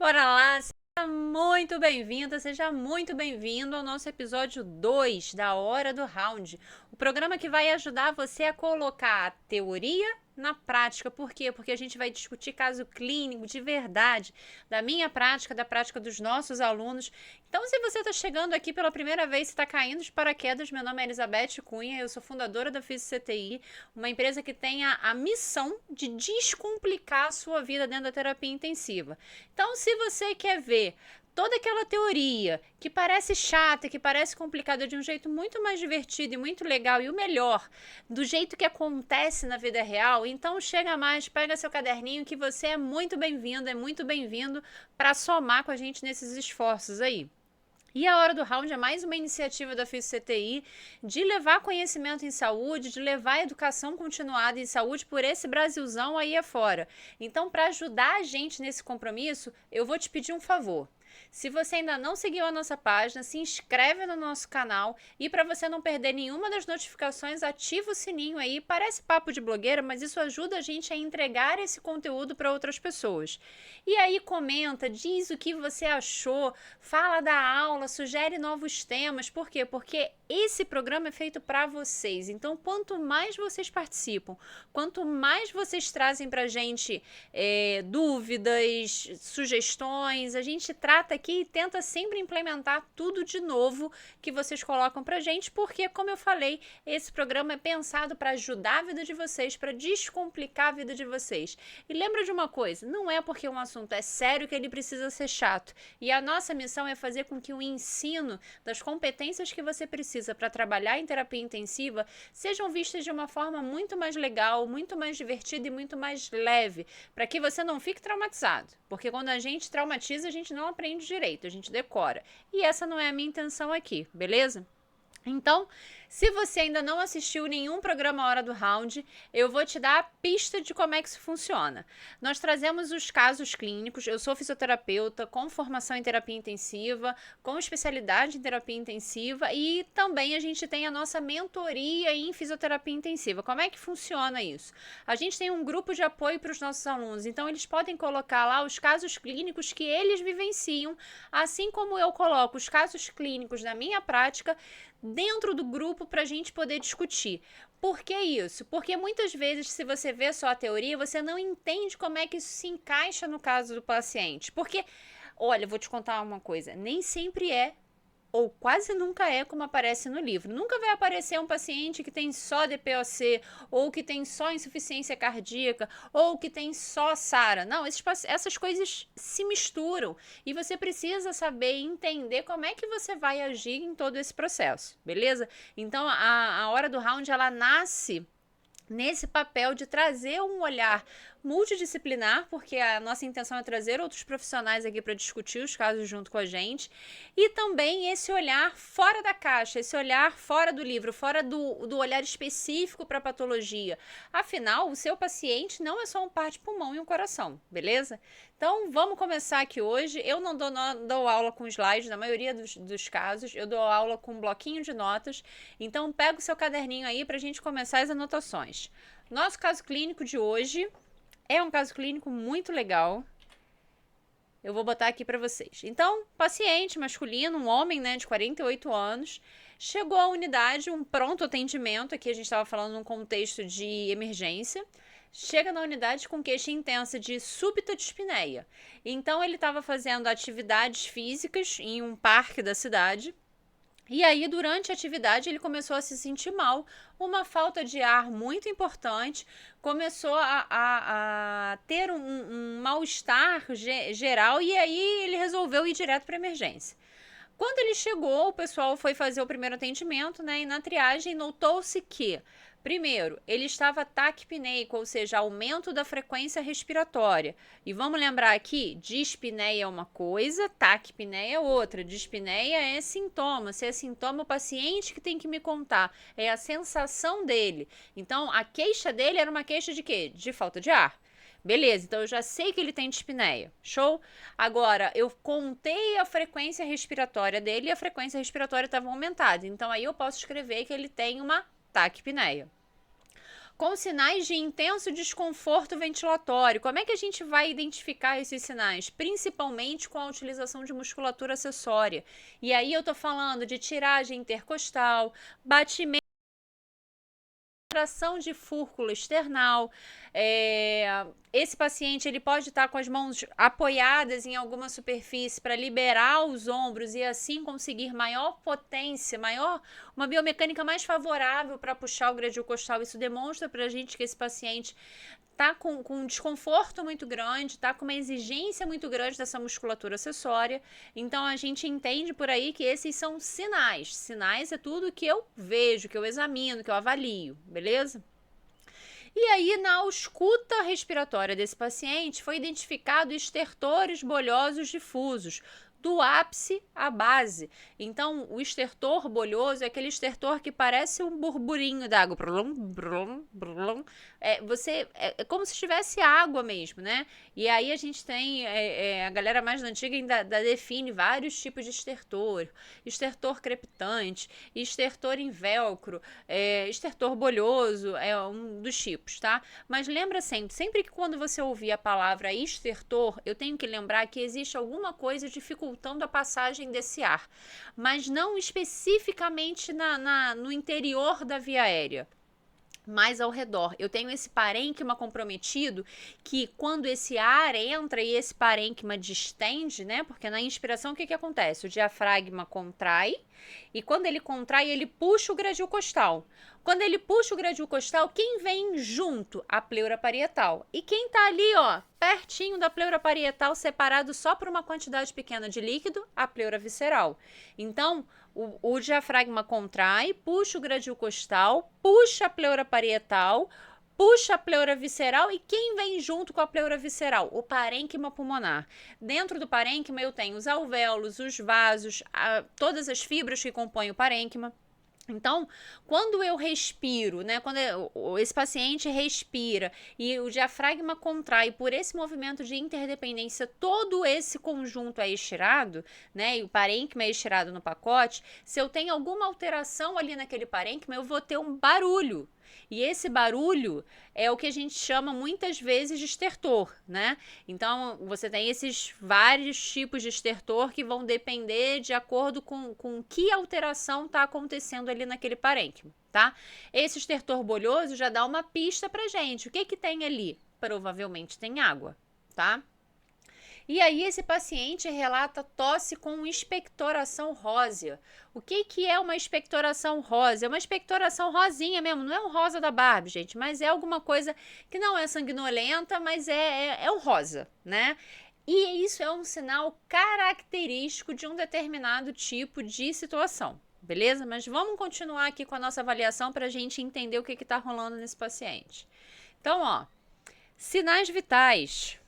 Bora lá, seja muito bem-vinda, seja muito bem-vindo ao nosso episódio 2 da Hora do Round, o programa que vai ajudar você a colocar a teoria na prática. Por quê? Porque a gente vai discutir caso clínico de verdade, da minha prática, da prática dos nossos alunos. Então, se você está chegando aqui pela primeira vez, está caindo de paraquedas, meu nome é Elizabeth Cunha, eu sou fundadora da CTI, uma empresa que tem a missão de descomplicar a sua vida dentro da terapia intensiva. Então, se você quer ver toda aquela teoria que parece chata, que parece complicada de um jeito muito mais divertido e muito legal, e o melhor, do jeito que acontece na vida real, então chega mais, pega seu caderninho que você é muito bem-vindo para somar com a gente nesses esforços aí. E a Hora do Round é mais uma iniciativa da CTI de levar conhecimento em saúde, de levar educação continuada em saúde por esse Brasilzão aí afora. Então, para ajudar a gente nesse compromisso, eu vou te pedir um favor. Se você ainda não seguiu a nossa página, se inscreve no nosso canal e para você não perder nenhuma das notificações, ativa o sininho aí. Parece papo de blogueira, mas isso ajuda a gente a entregar esse conteúdo para outras pessoas. E aí comenta, diz o que você achou, fala da aula, sugere novos temas. Por quê? Porque esse programa é feito para vocês. Então, quanto mais vocês participam, quanto mais vocês trazem para a gente dúvidas, sugestões, a gente trata aqui e tenta sempre implementar tudo de novo que vocês colocam pra gente, porque, como eu falei, esse programa é pensado para ajudar a vida de vocês, para descomplicar a vida de vocês. E lembra de uma coisa, não é porque um assunto é sério que ele precisa ser chato. E a nossa missão é fazer com que o ensino das competências que você precisa para trabalhar em terapia intensiva sejam vistas de uma forma muito mais legal, muito mais divertida e muito mais leve, para que você não fique traumatizado. Porque quando a gente traumatiza, a gente não aprende direito, a gente decora. E essa não é a minha intenção aqui, beleza? Então, se você ainda não assistiu nenhum programa Hora do Round, eu vou te dar a pista de como é que isso funciona. Nós trazemos os casos clínicos, eu sou fisioterapeuta com formação em terapia intensiva, com especialidade em terapia intensiva e também a gente tem a nossa mentoria em fisioterapia intensiva. Como é que funciona isso? A gente tem um grupo de apoio para os nossos alunos, então eles podem colocar lá os casos clínicos que eles vivenciam, assim como eu coloco os casos clínicos da minha prática dentro do grupo para a gente poder discutir. Por que isso? Porque muitas vezes, se você vê só a teoria, você não entende como é que isso se encaixa no caso do paciente. Porque, olha, vou te contar uma coisa, nem sempre é ou quase nunca é como aparece no livro. Nunca vai aparecer um paciente que tem só DPOC, ou que tem só insuficiência cardíaca, ou que tem só SARA. Não, essas coisas se misturam e você precisa saber entender como é que você vai agir em todo esse processo, beleza? Então, a Hora do Round, ela nasce nesse papel de trazer um olhar multidisciplinar, porque a nossa intenção é trazer outros profissionais aqui para discutir os casos junto com a gente, e também esse olhar fora da caixa, esse olhar fora do livro, fora do olhar específico para a patologia. Afinal, o seu paciente não é só um par de pulmão e um coração, beleza? Então, vamos começar aqui hoje. Eu não dou aula com slides, na maioria dos casos, eu dou aula com um bloquinho de notas. Então, pega o seu caderninho aí para a gente começar as anotações. Nosso caso clínico de hoje é um caso clínico muito legal. Eu vou botar aqui para vocês. Então, paciente masculino, um homem, né, de 48 anos, chegou à unidade, um pronto atendimento, aqui a gente estava falando num contexto de emergência, chega na unidade com queixa intensa de súbita dispneia. Então, ele estava fazendo atividades físicas em um parque da cidade. E aí, durante a atividade, ele começou a se sentir mal, uma falta de ar muito importante, começou a ter um mal-estar geral, e aí ele resolveu ir direto para emergência. Quando ele chegou, o pessoal foi fazer o primeiro atendimento, né? E na triagem notou-se que, primeiro, ele estava taquipneico, ou seja, aumento da frequência respiratória. E vamos lembrar aqui, dispneia é uma coisa, taquipneia é outra. Dispneia é sintoma. Se é sintoma, o paciente que tem que me contar. É a sensação dele. Então, a queixa dele era uma queixa de quê? De falta de ar. Beleza, então eu já sei que ele tem dispneia. Show? Agora, eu contei a frequência respiratória dele e a frequência respiratória estava aumentada. Então, aí eu posso escrever que ele tem uma taquipneia. com sinais de intenso desconforto ventilatório. Como é que a gente vai identificar esses sinais? Principalmente com a utilização de musculatura acessória. E aí eu tô falando de tiragem intercostal, batimento, contração de fúrculo external. Esse paciente ele pode estar com as mãos apoiadas em alguma superfície para liberar os ombros e assim conseguir maior potência, uma biomecânica mais favorável para puxar o gradil costal. Isso demonstra para a gente que esse paciente tá com um desconforto muito grande, tá com uma exigência muito grande dessa musculatura acessória. Então a gente entende por aí que esses são sinais. Sinais é tudo que eu vejo, que eu examino, que eu avalio, beleza? E aí, na ausculta respiratória desse paciente, foi identificado estertores bolhosos difusos, do ápice à base. Então, o estertor bolhoso é aquele estertor que parece um burburinho d'água. É como se tivesse água mesmo, né? E aí a gente tem, a galera mais antiga ainda define vários tipos de estertor. Estertor crepitante, estertor em velcro, estertor bolhoso, é um dos tipos, tá? Mas lembra sempre que quando você ouvir a palavra estertor, eu tenho que lembrar que existe alguma coisa dificultando a passagem desse ar, mas não especificamente no interior da via aérea, mais ao redor. Eu tenho esse parênquima comprometido que quando esse ar entra e esse parênquima distende, né? Porque na inspiração o que acontece? O diafragma contrai e quando ele contrai, ele puxa o gradil costal. Quando ele puxa o gradil costal, quem vem junto? A pleura parietal. E quem tá ali, ó, pertinho da pleura parietal, separado só por uma quantidade pequena de líquido? A pleura visceral. Então, o diafragma contrai, puxa o gradil costal, puxa a pleura parietal, puxa a pleura visceral e quem vem junto com a pleura visceral? O parênquima pulmonar. Dentro do parênquima eu tenho os alvéolos, os vasos, todas as fibras que compõem o parênquima. Então, quando eu respiro, né, quando esse paciente respira e o diafragma contrai por esse movimento de interdependência, todo esse conjunto é estirado, né, e o parênquima é estirado no pacote, se eu tenho alguma alteração ali naquele parênquima, eu vou ter um barulho. E esse barulho é o que a gente chama muitas vezes de estertor, né? Então, você tem esses vários tipos de estertor que vão depender de acordo com que alteração está acontecendo ali naquele parênquima, tá? Esse estertor bolhoso já dá uma pista pra gente. O que tem ali? Provavelmente tem água, tá? E aí esse paciente relata tosse com expectoração rósea. O que é uma expectoração rósea? É uma expectoração rosinha mesmo, não é um rosa da Barbie, gente, mas é alguma coisa que não é sanguinolenta, mas é um rosa, né? E isso é um sinal característico de um determinado tipo de situação, beleza? Mas vamos continuar aqui com a nossa avaliação para a gente entender o que está rolando nesse paciente. Então, ó, sinais vitais.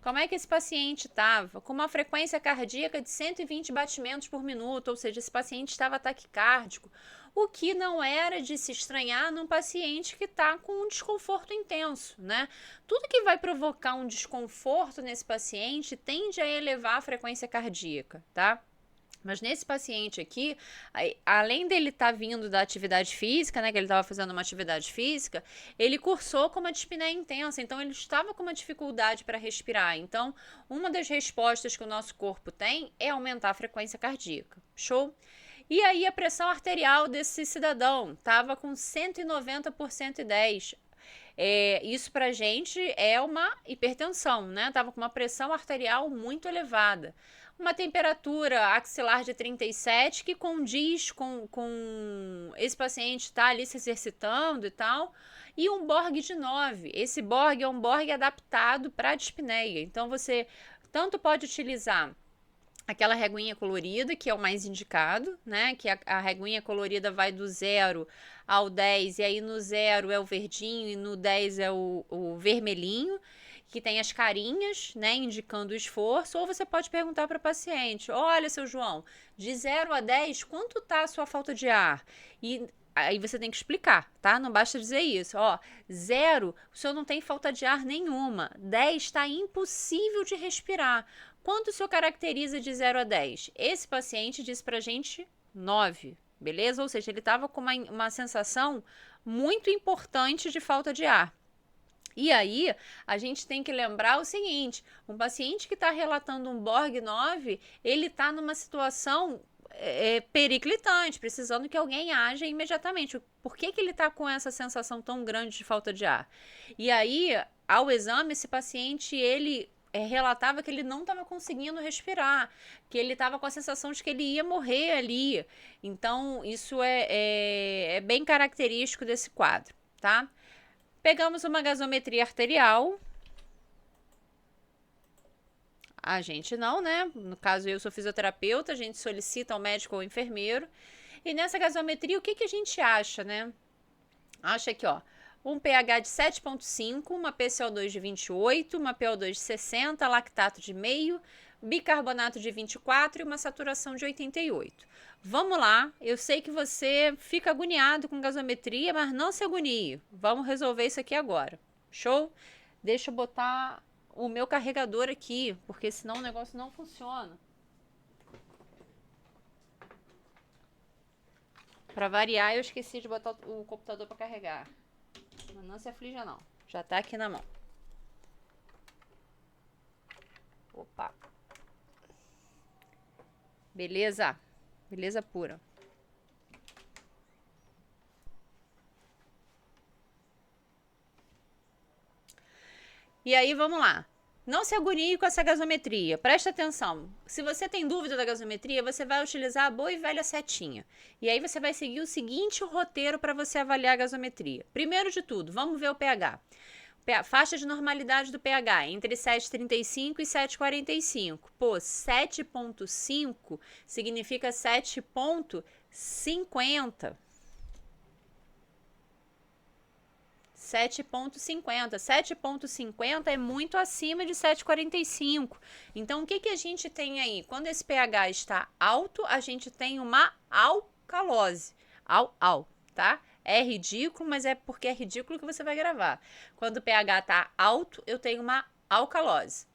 Como é que esse paciente estava? Com uma frequência cardíaca de 120 batimentos por minuto, ou seja, esse paciente estava taquicárdico, o que não era de se estranhar num paciente que está com um desconforto intenso, né? Tudo que vai provocar um desconforto nesse paciente tende a elevar a frequência cardíaca, tá? Mas nesse paciente aqui, além dele estar vindo da atividade física, né, que ele estava fazendo uma atividade física, ele cursou com uma dispneia intensa, então ele estava com uma dificuldade para respirar. Então, uma das respostas que o nosso corpo tem é aumentar a frequência cardíaca. Show? E aí a pressão arterial desse cidadão estava com 190 por 110. Isso pra gente é uma hipertensão, né? Tava com uma pressão arterial muito elevada. Uma temperatura axilar de 37 que condiz com esse paciente tá ali se exercitando e tal. E um Borg de 9. Esse Borg é um Borg adaptado para dispneia. Então você tanto pode utilizar aquela reguinha colorida, que é o mais indicado, né? Que a reguinha colorida vai do 0 ao 10, e aí no 0 é o verdinho e no 10 é o vermelhinho, que tem as carinhas, né, indicando o esforço. Ou você pode perguntar para o paciente: olha, seu João, de 0 a 10, quanto tá a sua falta de ar? E aí você tem que explicar, tá? Não basta dizer isso. Ó, 0, o senhor não tem falta de ar nenhuma. 10, está impossível de respirar. Quanto o senhor caracteriza de 0 a 10? Esse paciente disse pra gente 9. beleza? Ou seja, ele estava com uma sensação muito importante de falta de ar. E aí, a gente tem que lembrar o seguinte, um paciente que está relatando um Borg 9, ele está numa situação periclitante, precisando que alguém haja imediatamente. Por que ele está com essa sensação tão grande de falta de ar? E aí, ao exame, esse paciente, ele relatava que ele não estava conseguindo respirar, que ele estava com a sensação de que ele ia morrer ali. Então, isso é bem característico desse quadro, tá? Pegamos uma gasometria arterial. A gente não, né? No caso, eu sou fisioterapeuta, a gente solicita ao médico ou ao enfermeiro. E nessa gasometria, o que a gente acha, né? Acha aqui, ó, um pH de 7,5, uma PCO2 de 28, uma PO2 de 60, lactato de meio, bicarbonato de 24 e uma saturação de 88. Vamos lá, eu sei que você fica agoniado com gasometria, mas não se agonie. Vamos resolver isso aqui agora. Show? Deixa eu botar o meu carregador aqui, porque senão o negócio não funciona. Para variar, eu esqueci de botar o computador para carregar. Mas não se aflija não, já tá aqui na mão. Opa. Beleza? Beleza pura. E aí, vamos lá. Não se agonie com essa gasometria. Presta atenção. Se você tem dúvida da gasometria, você vai utilizar a boa e velha setinha. E aí você vai seguir o seguinte roteiro para você avaliar a gasometria. Primeiro de tudo, vamos ver o pH. Faixa de normalidade do pH entre 7,35 e 7,45. Pô, 7,5 significa 7,50. 7,50. 7,50 é muito acima de 7,45. Então, o que a gente tem aí? Quando esse pH está alto, a gente tem uma alcalose. Tá? É ridículo, mas é porque é ridículo que você vai gravar. Quando o pH está alto, eu tenho uma alcalose.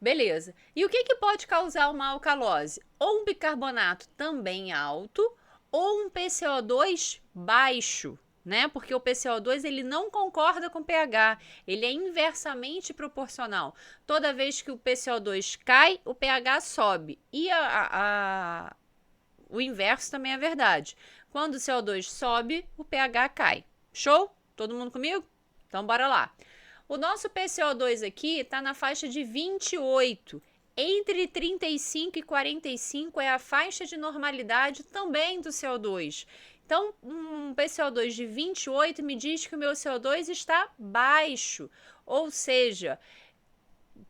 Beleza. E o que pode causar uma alcalose? Ou um bicarbonato também alto, ou um PCO2 baixo, né? Porque o PCO2 ele não concorda com o pH, ele é inversamente proporcional. Toda vez que o PCO2 cai, o pH sobe. E o inverso também é verdade. Quando o CO2 sobe, o pH cai. Show? Todo mundo comigo? Então, bora lá. O nosso PCO2 aqui está na faixa de 28. Entre 35 e 45 é a faixa de normalidade também do CO2. Então, um PCO2 de 28 me diz que o meu CO2 está baixo. Ou seja,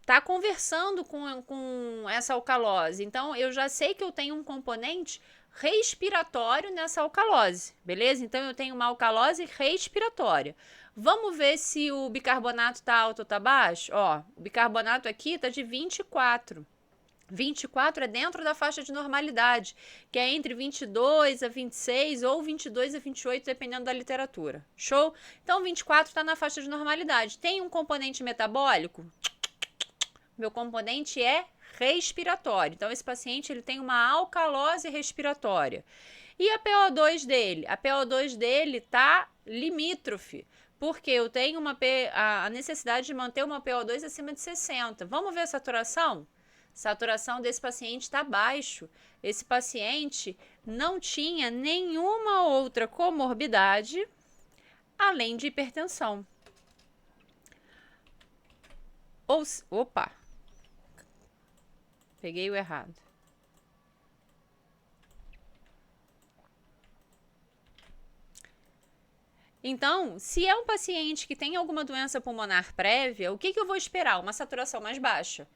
está conversando com essa alcalose. Então, eu já sei que eu tenho um componente respiratório nessa alcalose, beleza? Então, eu tenho uma alcalose respiratória. Vamos ver se o bicarbonato está alto ou está baixo? Ó, o bicarbonato aqui está de 24. 24 é dentro da faixa de normalidade, que é entre 22 a 26 ou 22 a 28, dependendo da literatura. Show? Então, 24 está na faixa de normalidade. Tem um componente metabólico? Meu componente é respiratório. Então, esse paciente ele tem uma alcalose respiratória. E a PO2 dele? A PO2 dele está limítrofe, porque eu tenho a necessidade de manter uma PO2 acima de 60. Vamos ver a saturação? Saturação desse paciente está baixo. Esse paciente não tinha nenhuma outra comorbidade além de hipertensão. Opa! Peguei o errado. Então, se é um paciente que tem alguma doença pulmonar prévia, o que eu vou esperar? Uma saturação mais baixa.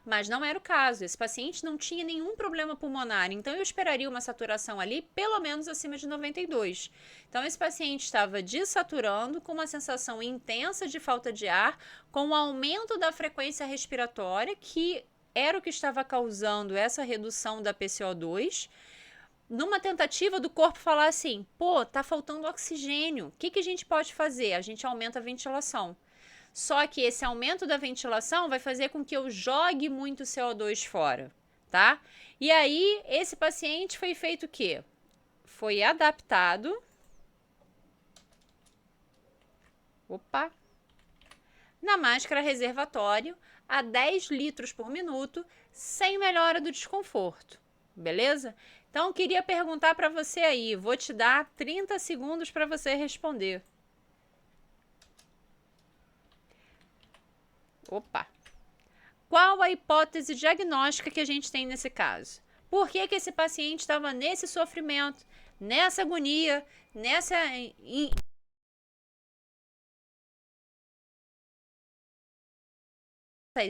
Mas não era o caso, esse paciente não tinha nenhum problema pulmonar, então eu esperaria uma saturação ali pelo menos acima de 92. Então esse paciente estava desaturando com uma sensação intensa de falta de ar, com o aumento da frequência respiratória, que era o que estava causando essa redução da PCO2, numa tentativa do corpo falar assim, pô, tá faltando oxigênio, o que a gente pode fazer? A gente aumenta a ventilação. Só que esse aumento da ventilação vai fazer com que eu jogue muito CO2 fora, tá? E aí, esse paciente foi feito o quê? foi adaptado. Opa! Na máscara reservatório a 10 litros por minuto, sem melhora do desconforto, beleza? Então, queria perguntar para você aí, vou te dar 30 segundos para você responder. Opa! Qual a hipótese diagnóstica que a gente tem nesse caso? Por que esse paciente estava nesse sofrimento, nessa agonia, nessa...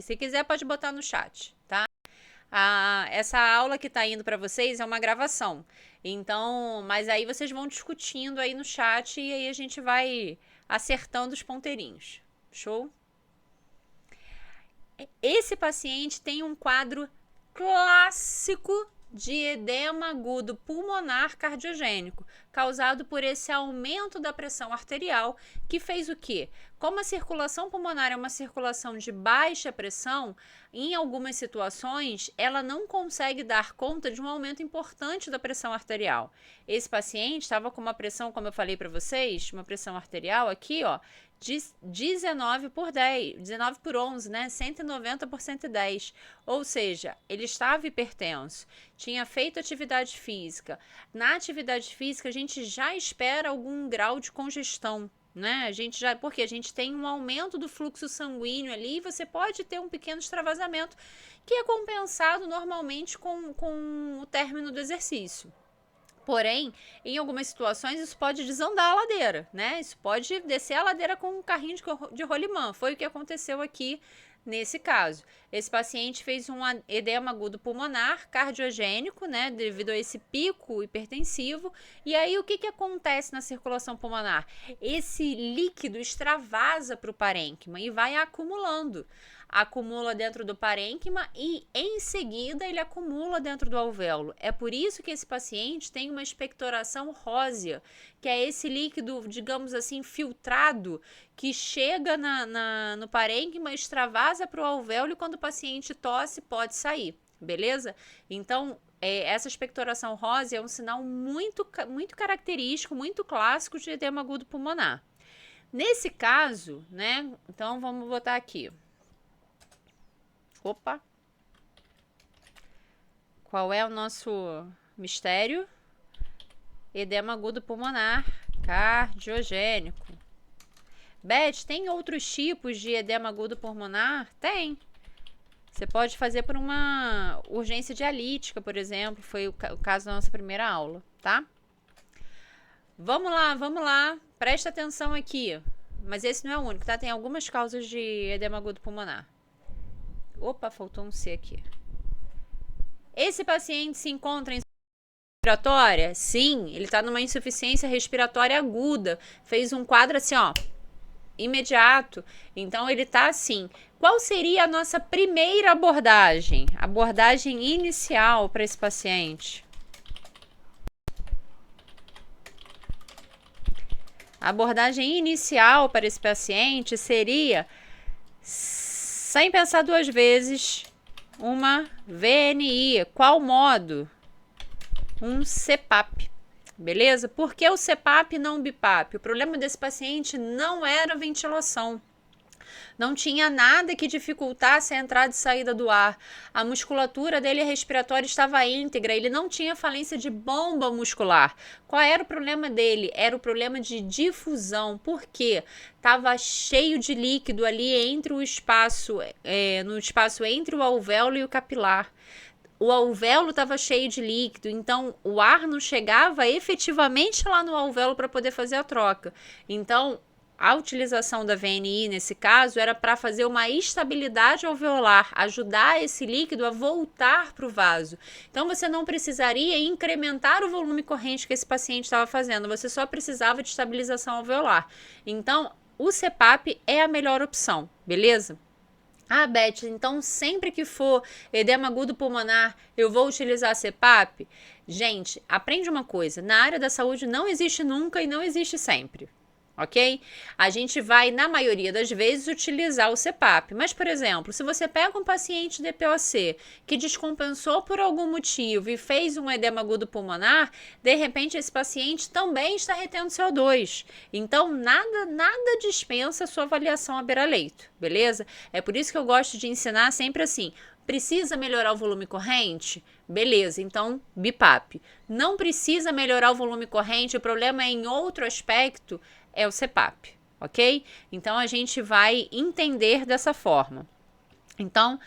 Se quiser, pode botar no chat, tá? Essa aula que tá indo para vocês é uma gravação. Então, mas aí vocês vão discutindo aí no chat e aí a gente vai acertando os ponteirinhos. Show? Esse paciente tem um quadro clássico de edema agudo pulmonar cardiogênico, causado por esse aumento da pressão arterial, que fez o quê? Como a circulação pulmonar é uma circulação de baixa pressão, em algumas situações ela não consegue dar conta de um aumento importante da pressão arterial. Esse paciente estava com uma pressão, como eu falei para vocês, uma pressão arterial aqui, ó, de 19 por 11, né? 190 por 110. Ou seja, ele estava hipertenso, tinha feito atividade física. Na atividade física, a gente já espera algum grau de congestão, né? Porque a gente tem um aumento do fluxo sanguíneo ali, e você pode ter um pequeno extravasamento que é compensado normalmente com o término do exercício. Porém, em algumas situações, isso pode desandar a ladeira, né? Isso pode descer a ladeira com um carrinho de rolimã. Foi o que aconteceu aqui nesse caso. Esse paciente fez um edema agudo pulmonar cardiogênico, né? Devido a esse pico hipertensivo. E aí, o que acontece na circulação pulmonar? Esse líquido extravasa para o parênquima e vai acumulando. Acumula dentro do parênquima e em seguida ele acumula dentro do alvéolo. É por isso que esse paciente tem uma expectoração rósea, que é esse líquido, digamos assim, filtrado, que chega no parênquima, extravasa para o alvéolo e quando o paciente tosse pode sair, beleza? Então, essa expectoração rósea é um sinal muito característico, muito clássico de edema agudo pulmonar. Nesse caso, né, então vamos botar aqui. Opa! Qual é o nosso mistério? Edema agudo pulmonar cardiogênico. Beth, tem outros tipos de edema agudo pulmonar? Tem. Você pode fazer por uma urgência dialítica, por exemplo. Foi o caso da nossa primeira aula, tá? Vamos lá. Presta atenção aqui. Mas esse não é o único, tá? Tem algumas causas de edema agudo pulmonar. Opa, faltou um C aqui. Esse paciente se encontra em respiratória? Sim, ele está numa insuficiência respiratória aguda. Fez um quadro assim, ó, imediato. Então, ele está assim. Qual seria a nossa primeira abordagem? Abordagem inicial para esse paciente? A abordagem inicial para esse paciente seria, sem pensar duas vezes, uma VNI. Qual modo? Um CPAP, beleza? Por que o CPAP e não o BIPAP? O problema desse paciente não era a ventilação. Não tinha nada que dificultasse a entrada e saída do ar. A musculatura dele respiratória estava íntegra, ele não tinha falência de bomba muscular. Qual era o problema dele? Era o problema de difusão. Por quê? Estava cheio de líquido ali entre o espaço, no espaço entre o alvéolo e o capilar. O alvéolo estava cheio de líquido, então o ar não chegava efetivamente lá no alvéolo para poder fazer a troca. Então, a utilização da VNI nesse caso era para fazer uma estabilidade alveolar, ajudar esse líquido a voltar para o vaso. Então você não precisaria incrementar o volume corrente que esse paciente estava fazendo, você só precisava de estabilização alveolar. Então o CPAP é a melhor opção, beleza? Ah, Beth, então sempre que for edema agudo pulmonar eu vou utilizar CPAP? Gente, aprende uma coisa, na área da saúde não existe nunca e não existe sempre. ok? A gente vai, na maioria das vezes, utilizar o CPAP. Mas, por exemplo, se você pega um paciente DPOC que descompensou por algum motivo e fez um edema agudo pulmonar, de repente esse paciente também está retendo CO2. Então, nada dispensa a sua avaliação à beira-leito, beleza? É por isso que eu gosto de ensinar sempre assim: precisa melhorar o volume corrente? Beleza, então BiPAP. Não precisa melhorar o volume corrente, o problema é em outro aspecto, é o CPAP, ok? Então a gente vai entender dessa forma. Então,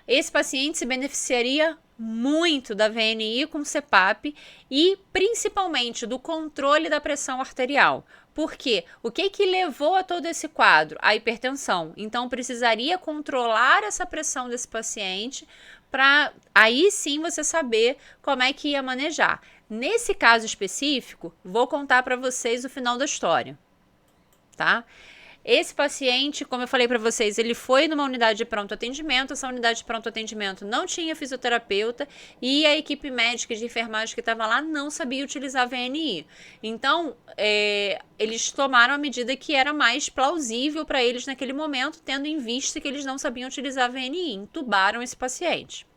esse paciente se beneficiaria muito da VNI com CPAP e principalmente do controle da pressão arterial. Por quê? O que levou a todo esse quadro? A hipertensão. Então, precisaria controlar essa pressão desse paciente para aí sim você saber como é que ia manejar. Nesse caso específico, vou contar para vocês o final da história, tá? Esse paciente, como eu falei para vocês, ele foi numa unidade de pronto atendimento. Essa unidade de pronto atendimento não tinha fisioterapeuta e a equipe médica de enfermagem que estava lá não sabia utilizar a VNI. Então, eles tomaram a medida que era mais plausível para eles naquele momento, tendo em vista que eles não sabiam utilizar a VNI. Intubaram esse paciente.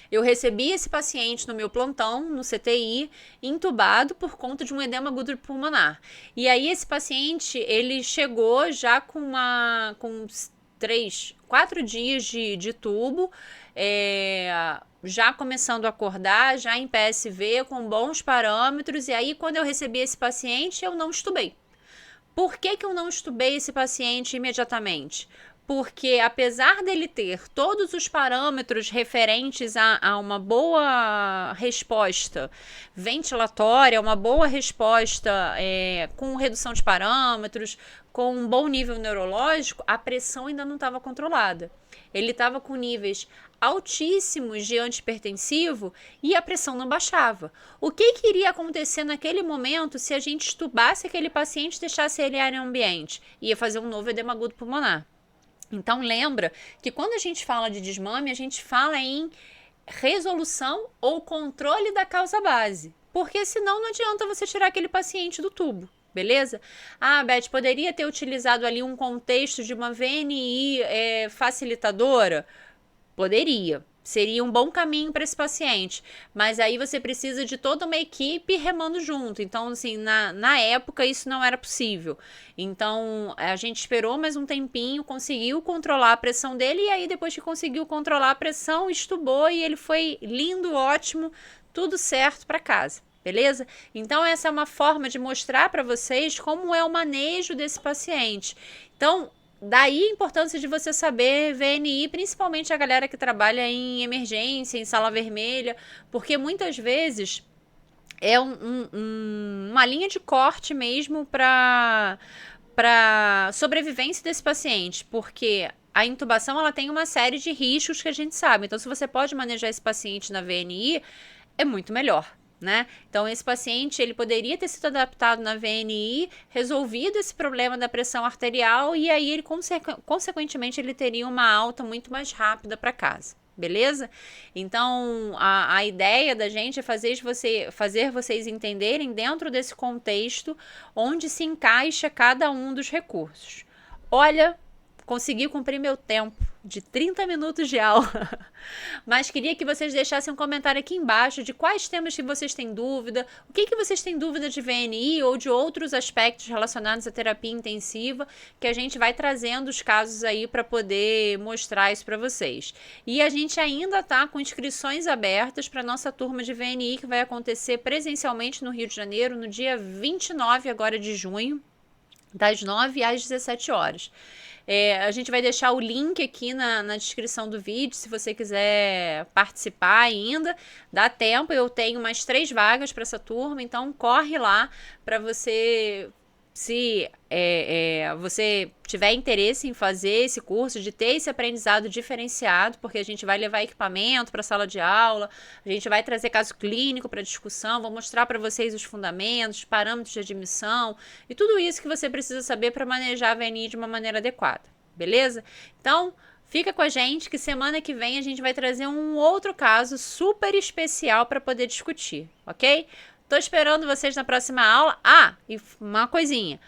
Eu recebi esse paciente no meu plantão, no CTI, intubado por conta de um edema agudo pulmonar. E aí esse paciente, ele chegou já com 4 dias de tubo, já começando a acordar, já em PSV, com bons parâmetros. E aí, quando eu recebi esse paciente, eu não estubei. Por que eu não estubei esse paciente imediatamente? Porque apesar dele ter todos os parâmetros referentes a uma boa resposta ventilatória, uma boa resposta com redução de parâmetros, com um bom nível neurológico, a pressão ainda não estava controlada. Ele estava com níveis altíssimos de antihipertensivo e a pressão não baixava. O que iria acontecer naquele momento se a gente estubasse aquele paciente e deixasse ele em área ambiente? Ia fazer um novo edema agudo pulmonar. Então lembra que quando a gente fala de desmame, a gente fala em resolução ou controle da causa base, porque senão não adianta você tirar aquele paciente do tubo, beleza? Ah, Beth, poderia ter utilizado ali um contexto de uma VNI facilitadora? Poderia. Seria um bom caminho para esse paciente, mas aí você precisa de toda uma equipe remando junto. Então, assim, na época isso não era possível. Então, a gente esperou mais um tempinho, conseguiu controlar a pressão dele, e aí depois que conseguiu controlar a pressão, estubou e ele foi lindo, ótimo, tudo certo para casa. Beleza? Então, essa é uma forma de mostrar para vocês como é o manejo desse paciente. Então, daí a importância de você saber VNI, principalmente a galera que trabalha em emergência, em sala vermelha, porque muitas vezes é uma linha de corte mesmo para sobrevivência desse paciente, porque a intubação ela tem uma série de riscos que a gente sabe. Então, se você pode manejar esse paciente na VNI, é muito melhor. Né? Então esse paciente ele poderia ter sido adaptado na VNI, resolvido esse problema da pressão arterial e aí ele consequentemente ele teria uma alta muito mais rápida para casa, beleza? Então a ideia da gente é fazer vocês entenderem dentro desse contexto onde se encaixa cada um dos recursos. Olha, consegui cumprir meu tempo de 30 minutos de aula, mas queria que vocês deixassem um comentário aqui embaixo de quais temas que vocês têm dúvida, o que vocês têm dúvida de VNI ou de outros aspectos relacionados à terapia intensiva, que a gente vai trazendo os casos aí para poder mostrar isso para vocês. E a gente ainda tá com inscrições abertas para nossa turma de VNI, que vai acontecer presencialmente no Rio de Janeiro, no dia 29 agora de junho, das 9 às 17 horas. A gente vai deixar o link aqui na descrição do vídeo, se você quiser participar ainda, dá tempo, eu tenho mais 3 vagas para essa turma, então corre lá para você, se você tiver interesse em fazer esse curso, de ter esse aprendizado diferenciado, porque a gente vai levar equipamento para a sala de aula, a gente vai trazer caso clínico para discussão, vou mostrar para vocês os fundamentos, parâmetros de admissão e tudo isso que você precisa saber para manejar a VNI de uma maneira adequada, beleza? Então, fica com a gente que semana que vem a gente vai trazer um outro caso super especial para poder discutir, ok? Tô esperando vocês na próxima aula. Ah, e uma coisinha.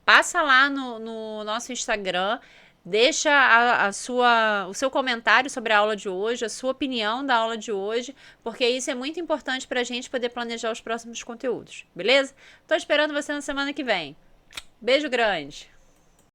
passa lá no nosso Instagram, deixa o seu comentário sobre a aula de hoje, a sua opinião da aula de hoje, porque isso é muito importante para a gente poder planejar os próximos conteúdos, beleza? Tô esperando você na semana que vem. Beijo grande!